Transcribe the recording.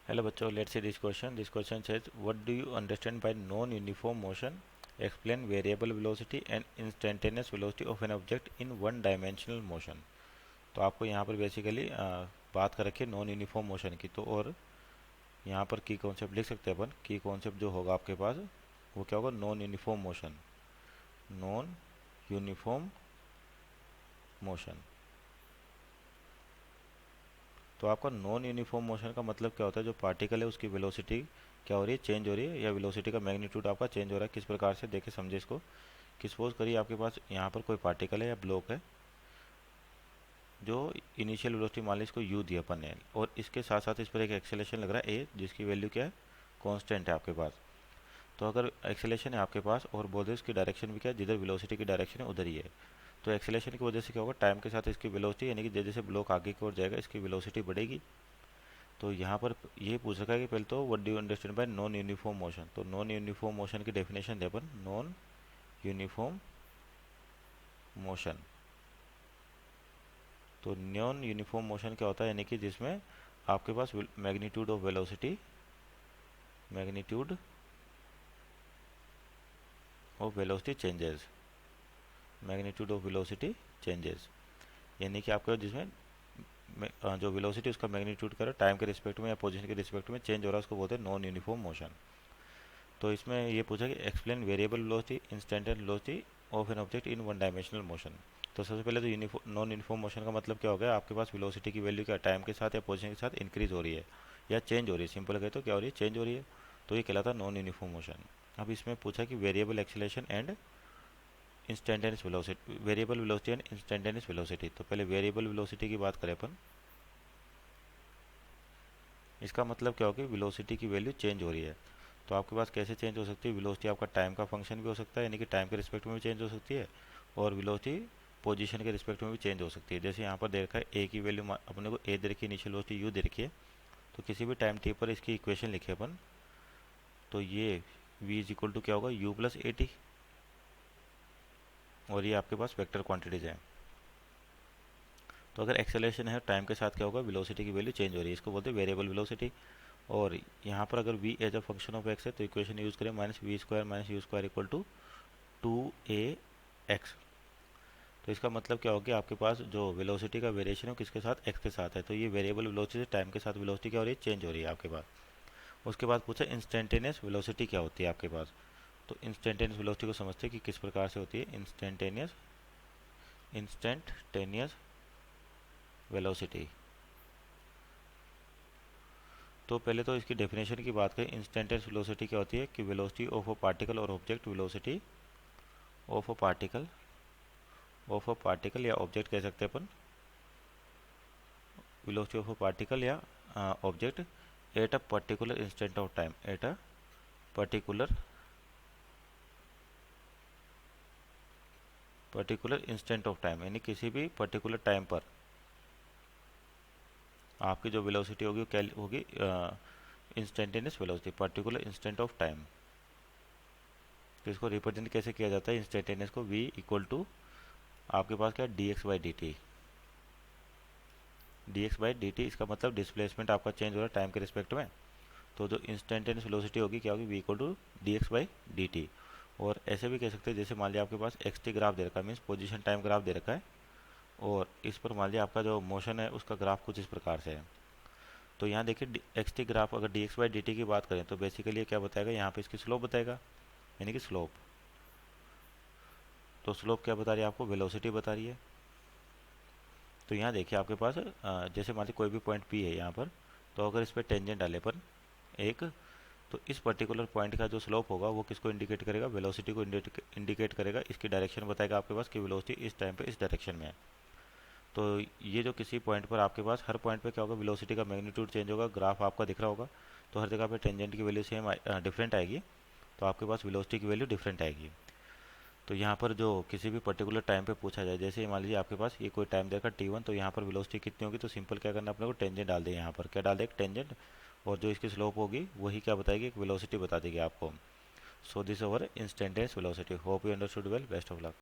Hello बच्चों, let's see this question. This question says, what do you understand by non-uniform motion? Explain variable velocity and instantaneous velocity of an object in one dimensional motion. तो आपको यहाँ पर basically बात कर रखी है non uniform motion की। तो और यहाँ पर की कॉन्सेप्ट लिख सकते हैं अपन। की कॉन्सेप्ट जो होगा आपके पास वो क्या होगा? Non uniform motion. Non uniform motion. तो आपका नॉन यूनिफॉर्म मोशन का मतलब क्या होता है? जो पार्टिकल है उसकी वेलोसिटी क्या हो रही है? चेंज हो रही है, या वेलोसिटी का मैग्नीट्यूड आपका चेंज हो रहा है। किस प्रकार से देखे समझे इसको कि सपोज करिए आपके पास यहाँ पर कोई पार्टिकल है या ब्लॉक है जो इनिशियल वेलोसिटी मान ली इसको यू दिया अपन ने, और इसके साथ साथ इस पर एक एक्सेलेरेशन लग रहा है ए, जिसकी वैल्यू क्या है? कांस्टेंट है आपके पास। तो अगर एक्सेलेरेशन है आपके पास और बोल दे इसकी डायरेक्शन भी क्या है, जिधर वेलोसिटी की डायरेक्शन है उधर ही है, तो एक्सेलेरेशन की वजह से क्या होगा? टाइम के साथ इसकी वेलोसिटी यानी कि जैसे जैसे ब्लॉक आगे की ओर जाएगा इसकी वेलोसिटी बढ़ेगी। तो यहाँ पर ये पूछ रखा है कि पहले तो what do you understand by non uniform motion. तो नॉन यूनिफॉर्म मोशन की डेफिनेशन दे अपन। Non uniform motion. तो नॉन यूनिफॉर्म मोशन क्या होता है? यानी कि जिसमें आपके पास magnitude of velocity, magnitude of velocity changes, magnitude of velocity changes, यानी कि आपका जिसमें जो वेलोसिटी उसका मैग्नीट्यूड कर टाइम के रिस्पेक्ट में या पोजीशन के रिस्पेक्ट में चेंज हो रहा है, उसको बोलते हैं नॉन यूनिफॉर्म मोशन। तो इसमें ये पूछा कि explain variable velocity instantaneous velocity of an object in one dimensional motion. तो सबसे पहले तो नॉन यूनिफॉर्म मोशन का मतलब क्या हो गया? आपके पास वेलोसिटी की वैल्यू क्या टाइम के साथ या पोजीशन के साथ इंक्रीज हो रही है या चेंज हो रही है। सिंपल कहे तो क्या हो रही है? चेंज हो रही है। तो ये कहलाता है नॉन यूनिफॉर्म मोशन। अब इसमें पूछा कि variable acceleration and instantaneous velocity, variable velocity and instantaneous velocity. तो पहले वेरिएबल वेलोसिटी की बात करें अपन। इसका मतलब क्या होगा? वेलोसिटी की वैल्यू चेंज हो रही है। तो आपके पास कैसे चेंज हो सकती है वेलोसिटी? आपका टाइम का फंक्शन भी हो सकता है, यानी कि टाइम के रिस्पेक्ट में भी चेंज हो सकती है, और वेलोसिटी पोजीशन के रिस्पेक्ट में भी चेंज हो सकती है। जैसे यहाँ पर दे रखा है ए की वैल्यू अपने को ए दे रखी है, इनिशियल वेलोसिटी यू दे रखी है। तो किसी भी टाइम टी पर इसकी इक्वेशन लिखे अपन, तो ये v इज इक्वल टू क्या होगा? u प्लस ए टी, और ये आपके पास वेक्टर क्वांटिटीज है। तो अगर एक्सेलरेशन है टाइम के साथ क्या होगा? वेलोसिटी की वैल्यू चेंज हो रही है, इसको बोलते हैं वेरिएबल वेलोसिटी। और यहाँ पर अगर v as a function of x है तो इक्वेशन यूज करें minus v square minus u square equal to 2ax। तो इसका मतलब क्या होगा? आपके पास जो वेलोसिटी का वेरिएशन है किसके साथ? x के साथ है। तो ये वेरिएबल वेलोसिटी टाइम के साथ वेलोसिटी क्या हो रही है? चेंज हो रही है आपके पास। उसके बाद पूछा इंस्टेंटेनियस वेलोसिटी क्या होती है आपके पास। तो इंस्टेंटेनियस वेलोसिटी को समझते हैं कि किस प्रकार से होती है। Instantaneous velocity. तो पहले तो इसकी डेफिनेशन की बात करें। इंस्टेंटेनियस वेलोसिटी क्या होती है? कि वेलोसिटी ऑफ अ पार्टिकल और object, velocity of a particle, या ऑब्जेक्ट कह सकते हैं अपन, वेलोसिटी ऑफ अ पार्टिकल या object at a particular instant of time, at a particular instant of time, यानी किसी भी पर्टिकुलर टाइम पर आपकी जो वेलोसिटी होगी वो क्या होगी? Instantaneous velocity, particular instant of time. तो इसको रिप्रेजेंट कैसे किया जाता है इंस्टेंटेनियस को? v इक्वल टू आपके पास क्या है? D x by d T. D x by d T, इसका मतलब डिस्प्लेसमेंट आपका चेंज हो रहा है टाइम के रिस्पेक्ट में। तो जो इंस्टेंटेनियस वेलोसिटी होगी क्या होगी? v equal to d x by d t. और ऐसे भी कह सकते हैं, जैसे मान लिया आपके पास एक्स टी ग्राफ दे रखा है, मीन्स पोजीशन टाइम ग्राफ दे रखा है, और इस पर मान लिया आपका जो मोशन है उसका ग्राफ कुछ इस प्रकार से है। तो यहाँ देखिए एक्स टी ग्राफ, अगर D x by d T की बात करें तो बेसिकली क्या बताएगा? यहाँ पे इसकी स्लोप बताएगा, यानी कि स्लोप। तो स्लोप क्या बता रही है आपको? वेलोसिटी बता रही है। तो यहाँ देखिए आपके पास जैसे मान लीजिए कोई भी पॉइंट पी है यहाँ पर, तो अगर इस पर टेंजेंट डाले पर एक, तो इस पर्टिकुलर पॉइंट का जो स्लोप होगा वो किसको इंडिकेट करेगा? वेलोसिटी को इंडिकेट करेगा। इसकी डायरेक्शन बताएगा आपके पास कि वेलोसिटी इस टाइम पे इस डायरेक्शन में है। तो ये जो किसी पॉइंट पर आपके पास हर पॉइंट पे क्या होगा? वेलोसिटी का मैग्नीट्यूड चेंज होगा, ग्राफ आपका दिख रहा होगा। तो हर जगह पे टेंजेंट की वैल्यू सेम डिफरेंट आएगी, तो आपके पास वेलोसिटी की वैल्यू डिफरेंट आएगी। तो यहाँ पर जो किसी भी पर्टिकुलर टाइम पे पूछा जाए, जैसे मान लीजिए आपके पास ये कोई टाइम देखा t1, तो यहाँ पर वेलोसिटी कितनी होगी? तो सिंपल क्या करना अपने को? टेंजेंट डाल दें। यहाँ पर क्या डाल दें? टेंजेंट। और जो इसकी स्लोप होगी वही क्या बताएगी? एक वेलोसिटी बता देगी आपको। So this over instantaneous velocity. Hope you understood well. Best of luck.